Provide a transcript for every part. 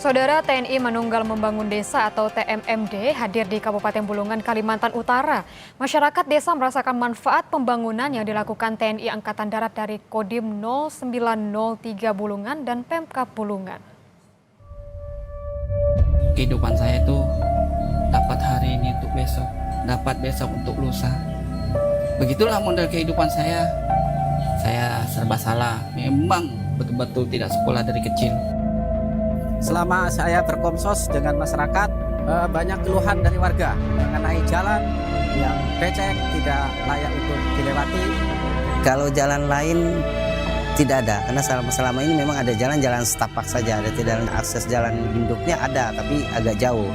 Saudara TNI Manunggal Membangun Desa atau TMMD hadir di Kabupaten Bulungan, Kalimantan Utara. Masyarakat desa merasakan manfaat pembangunan yang dilakukan TNI Angkatan Darat dari Kodim 0903 Bulungan dan Pemkab Bulungan. Kehidupan saya itu dapat hari ini untuk besok, dapat besok untuk lusa. Begitulah model kehidupan saya. Saya serba salah, memang betul-betul tidak sekolah dari kecil. Selama saya berkomsos dengan masyarakat, banyak keluhan dari warga mengenai jalan yang becek, tidak layak untuk dilewati. Kalau jalan lain tidak ada, karena selama ini memang ada jalan-jalan setapak saja, ada tidak akses jalan induknya ada, tapi agak jauh.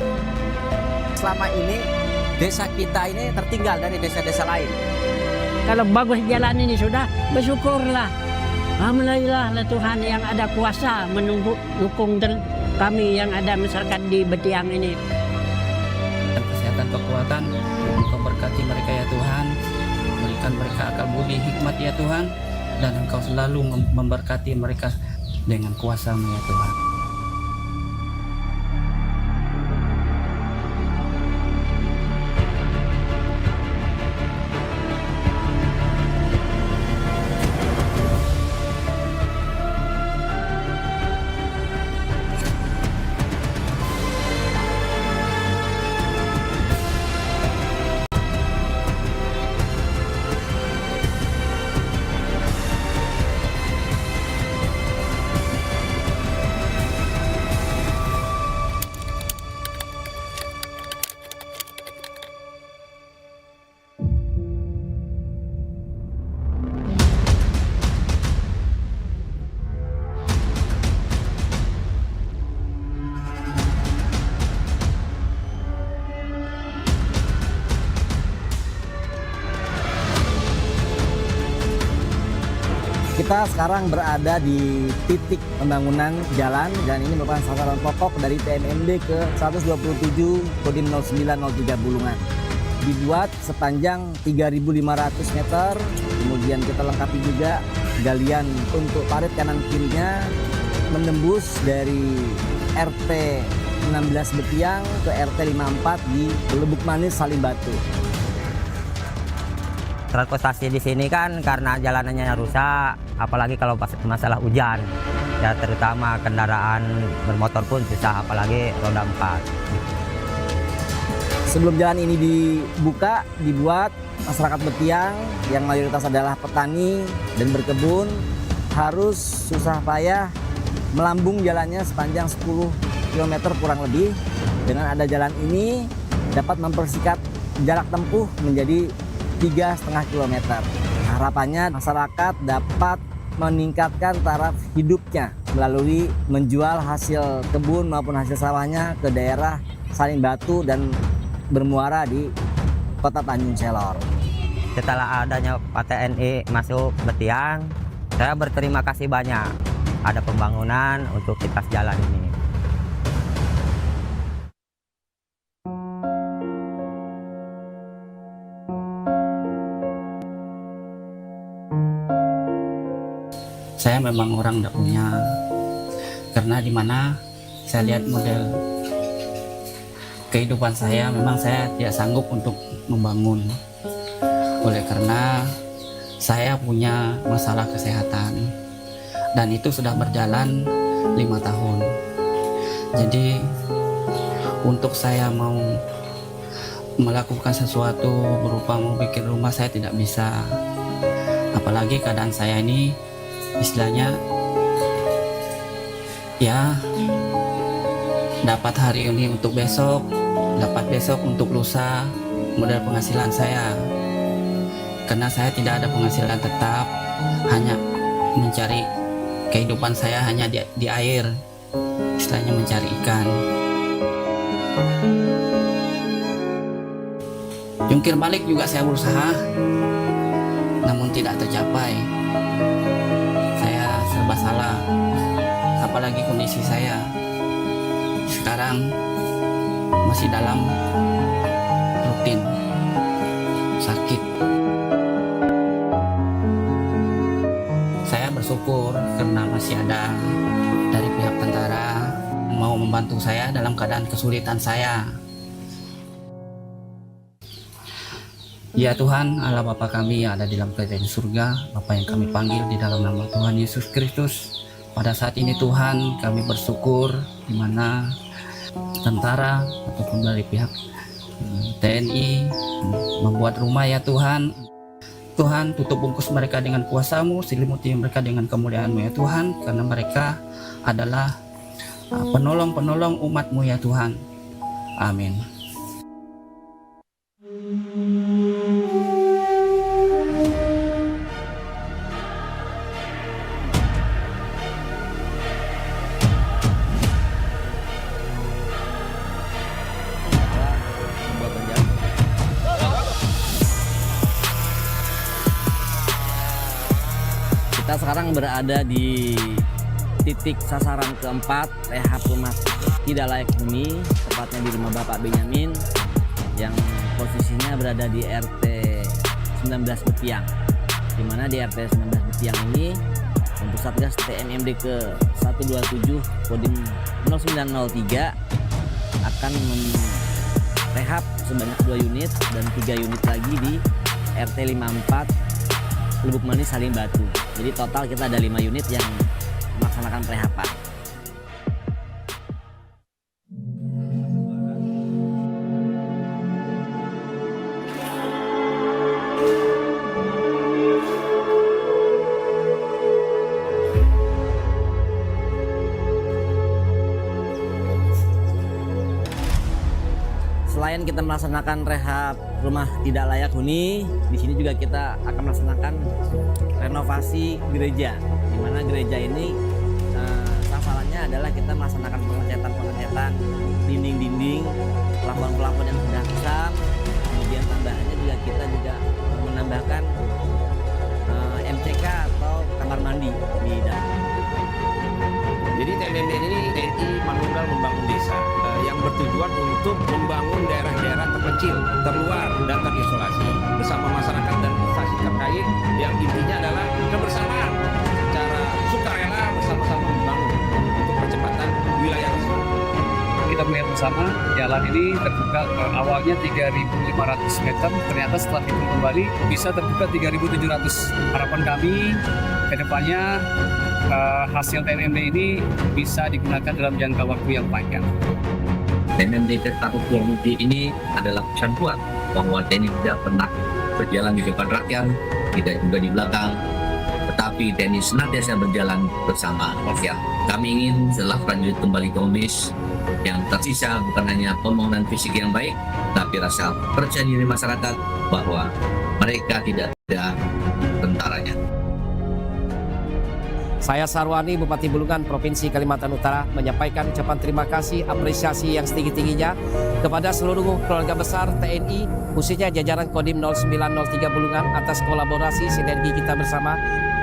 Selama ini desa kita ini tertinggal dari desa-desa lain. Kalau bagus jalan ini sudah, bersyukurlah. Alhamdulillah Tuhan yang ada kuasa mendukung kami yang ada masyarakat di Betiang ini. Dan kesehatan kekuatan, Engkau berkati mereka ya Tuhan, berikan mereka akal budi hikmat ya Tuhan, dan Engkau selalu memberkati mereka dengan kuasa-Mu ya Tuhan. Kita sekarang berada di titik pembangunan jalan dan ini merupakan sasaran pokok dari TMMD ke 127 Kodim 0903 Bulungan. Dibuat sepanjang 3.500 meter, kemudian kita lengkapi juga galian untuk parit kanan kirinya menembus dari RT 16 Betiang ke RT 54 di Lubuk Manis Salimbatu. Transportasi di sini kan karena jalanannya rusak, apalagi kalau pas masalah hujan, ya terutama kendaraan bermotor pun susah, apalagi roda 4. Sebelum jalan ini dibuat, masyarakat Betiang yang mayoritas adalah petani dan berkebun harus susah payah melambung jalannya sepanjang 10 km kurang lebih. Dengan ada jalan ini dapat mempersingkat jarak tempuh menjadi 3,5 km. Harapannya masyarakat dapat meningkatkan taraf hidupnya melalui menjual hasil kebun maupun hasil sawahnya ke daerah Salimbatu dan bermuara di Kota Tanjung Selor. Setelah adanya Pak TNI masuk Betiang, saya berterima kasih banyak. Ada pembangunan untuk kita jalan ini. Saya memang orang tidak punya, karena di mana saya lihat model kehidupan saya, memang saya tidak sanggup untuk membangun. Oleh karena saya punya masalah kesehatan dan itu sudah berjalan 5 tahun. Jadi untuk saya mau melakukan sesuatu berupa mau bikin rumah, saya tidak bisa. Apalagi keadaan saya ini istilahnya ya dapat hari ini untuk besok, dapat besok untuk lusa, modal penghasilan saya. Karena saya tidak ada penghasilan tetap, hanya mencari kehidupan saya hanya di air, istilahnya mencari ikan. Jungkir balik juga saya berusaha, namun tidak tercapai. Saya serba salah, apalagi kondisi saya sekarang masih dalam rutin sakit. Saya bersyukur karena masih ada dari pihak tentara mau mau membantu saya dalam keadaan kesulitan saya. Ya Tuhan, Allah Bapa kami yang ada di dalam kerajaan surga, Bapa yang kami panggil di dalam nama Tuhan Yesus Kristus. Pada saat ini Tuhan, kami bersyukur di mana tentara ataupun dari pihak TNI membuat rumah ya Tuhan. Tuhan, tutup bungkus mereka dengan kuasa-Mu, selimuti mereka dengan kemuliaan-Mu ya Tuhan, karena mereka adalah penolong-penolong umat-Mu ya Tuhan. Amin. Kita sekarang berada di titik sasaran keempat rehab rumah tidak layak huni, tepatnya di rumah Bapak Benyamin yang posisinya berada di RT 19 Betiang. Di mana di RT 19 Betiang ini untuk Satgas TNMD ke 127 Kodim 0903 akan merehab sebanyak 2 unit dan 3 unit lagi di RT 54 Lubuk Manis Salim Batu. Jadi total kita ada 5 unit yang melaksanakan perehaban. Selain kita melaksanakan rehab rumah tidak layak huni, di sini juga kita akan melaksanakan renovasi gereja. Di mana gereja ini sasarannya adalah kita melaksanakan pengecatan dinding-dinding, pelafon-pelafon yang sudah kusam. Kemudian tambahannya juga kita menambahkan MCK atau kamar mandi di dalam. Jadi TNMD ini TNI Manunggal Membangun Desa yang bertujuan untuk membangun daerah-daerah terpencil, terluar dan terisolasi bersama masyarakat dan instansi terkait yang intinya adalah kebersamaan secara sukarela bersama-sama membangun untuk percepatan wilayah tersebut. Kita melihat bersama jalan ini terbuka awalnya 3.500 meter, ternyata setelah hitung kembali bisa terbuka 3.700. Harapan kami ke depannya hasil TNMD ini bisa digunakan dalam jangka waktu yang panjang. TNMD ke-127 ini adalah pesan kuat bahwa TNI tidak pernah berjalan di depan rakyat, tidak juga di belakang, tetapi TNI senantiasa berjalan bersama rakyat. Kami ingin setelah lanjut kembali ke UMIS, yang tersisa bukan hanya pembangunan fisik yang baik, tapi rasa percaya diri masyarakat bahwa mereka tidak ada tentaranya. Saya Sarwani, Bupati Bulungan, Provinsi Kalimantan Utara, menyampaikan ucapan terima kasih, apresiasi yang setinggi-tingginya kepada seluruh keluarga besar TNI, khususnya jajaran Kodim 0903 Bulungan atas kolaborasi sinergi kita bersama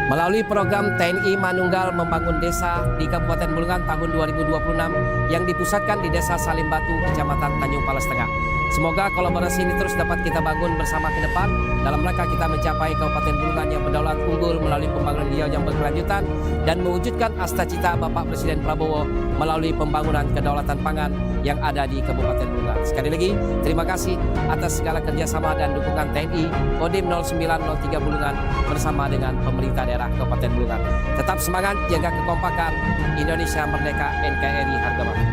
melalui program TNI Manunggal Membangun Desa di Kabupaten Bulungan tahun 2026 yang dipusatkan di Desa Salim Batu, Kecamatan Tanjung Palas Tengah. Semoga kolaborasi ini terus dapat kita bangun bersama ke depan dalam rangka kita mencapai Kabupaten Bulungan yang berdaulat unggul melalui pembangunan hijau yang berkelanjutan dan mewujudkan cita-cita Bapak Presiden Prabowo melalui pembangunan kedaulatan pangan yang ada di Kabupaten Bulungan. Sekali lagi, terima kasih atas segala kerjasama dan dukungan TNI Kodim 0903 Bulungan bersama dengan pemerintah daerah Kabupaten Bulungan. Tetap semangat, jaga kekompakan, Indonesia Merdeka, NKRI harga mati.